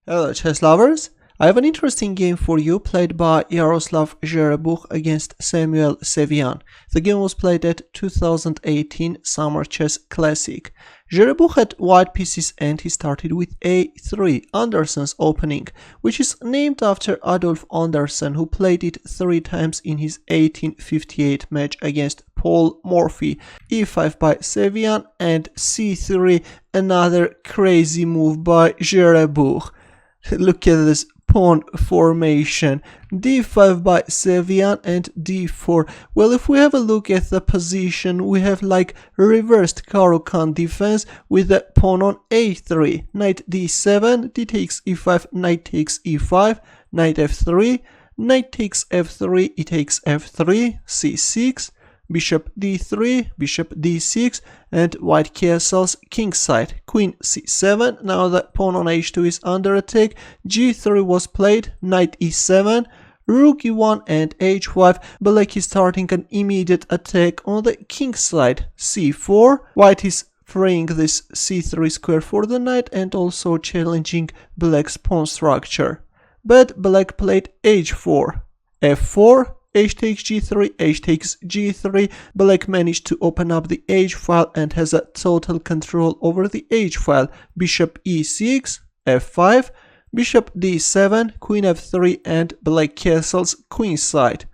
Hello chess lovers, I have an interesting game for you played by Yaroslav Zherebukh against Samuel Sevian. The game was played at 2018 Summer Chess Classic. Zherebukh had white pieces and he started with A3, Andersen's opening, which is named after Adolf Andersen, who played it 3 times in his 1858 match against Paul Morphy. E5 by Sevian and C3, another crazy move by Zherebukh. Look at this pawn formation. D5 by Sevian and D4. Well, if we have a look at the position, we have like reversed Caro-Kann defense with the pawn on A3. Knight D7, D takes E5, knight takes E5, knight F3, knight takes F3, E takes F3, C6, bishop D3, bishop D6, and white castles kingside, queen C7. Now the pawn on H2 is under attack. G3 was played, knight E7, rook E1 and H5. Black is starting an immediate attack on the kingside, C4. White is freeing this C3 square for the knight and also challenging black's pawn structure. But black played H4, F4, H takes G3, H takes G3. Black managed to open up the H file and has a total control over the H file. Bishop E6, F5, bishop D7, queen F3, and black castles queenside.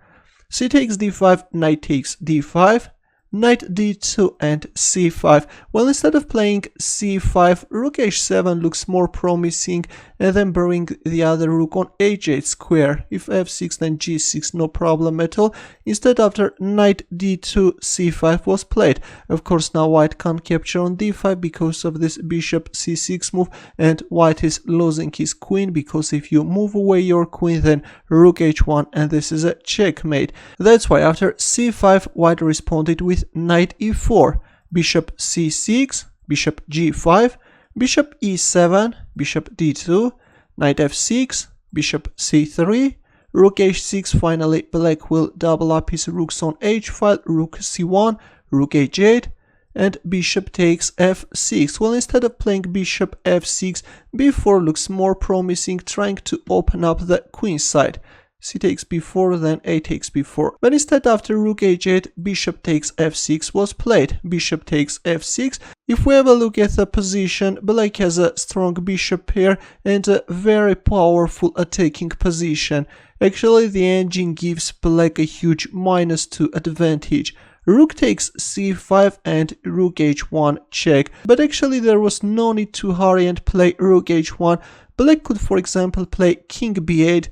C takes D5, knight takes D5, knight D2 and C5. Well, instead of playing C5, rook H7 looks more promising, and then bring the other rook on H8 square. If F6 then G6, no problem at all. Instead, after knight D2, C5 was played. Of course, now white can't capture on D5 because of this bishop C6 move, and white is losing his queen because if you move away your queen, then rook H1, and this is a checkmate. That's why after C5, white responded with knight E4, bishop C6, bishop G5, bishop E7, bishop D2, knight F6, bishop C3, rook H6. Finally, black will double up his rooks on H file, rook C1, rook H8, and bishop takes F6. Well, instead of playing bishop F6, B4 looks more promising, trying to open up the queen side. C takes B4, then A takes B4. But instead, after rook H8, bishop takes F6 was played. Bishop takes F6. If we have a look at the position, black has a strong bishop pair and a very powerful attacking position. Actually, the engine gives black a huge -2 advantage. Rook takes C5 and rook H1 check. But actually, there was no need to hurry and play rook H1. Black could, for example, play king B8.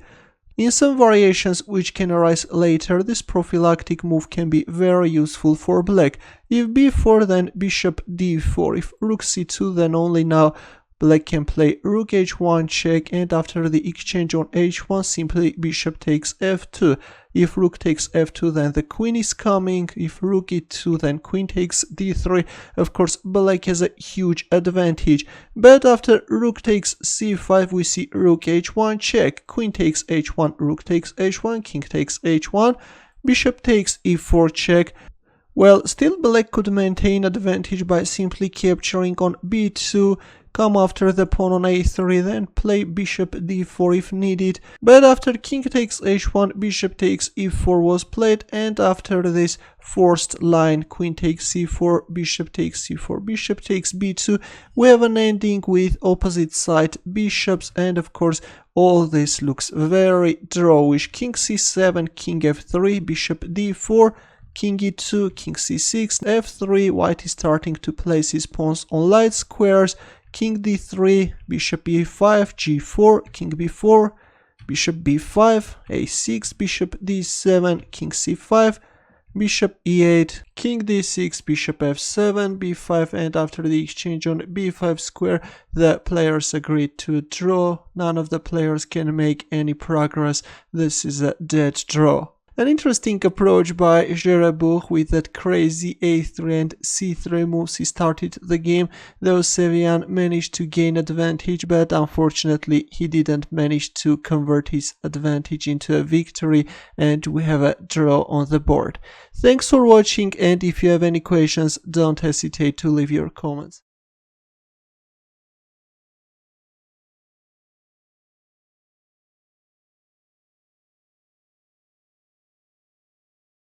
In some variations which can arise later, this prophylactic move can be very useful for black. If B4, then bishop D4. If rook C2, then only now black can play rook H1 check, and after the exchange on H1, simply bishop takes F2. If rook takes F2, then the queen is coming. If rook E2, then queen takes D3. Of course, black has a huge advantage. But after rook takes C5, we see rook H1 check. Queen takes H1, rook takes H1, king takes H1, bishop takes E4 check. Well, still black could maintain advantage by simply capturing on B2, come after the pawn on A3, then play bishop D4 if needed. But after king takes H1, bishop takes E4 was played, and after this forced line, queen takes C4, bishop takes C4, bishop takes B2, we have an ending with opposite side bishops, and of course all this looks very drawish. King C7, king F3, bishop D4, king E2, king C6, F3, white is starting to place his pawns on light squares, king D3, bishop E5, G4, king B4, bishop B5, A6, bishop D7, king C5, bishop E8, king D6, bishop F7, B5, and after the exchange on B5 square, the players agreed to a draw. None of the players can make any progress. This is a dead draw. An interesting approach by Zherebukh with that crazy A3 and C3 moves. He started the game, though Sevian managed to gain advantage, but unfortunately he didn't manage to convert his advantage into a victory, and we have a draw on the board. Thanks for watching, and if you have any questions, don't hesitate to leave your comments.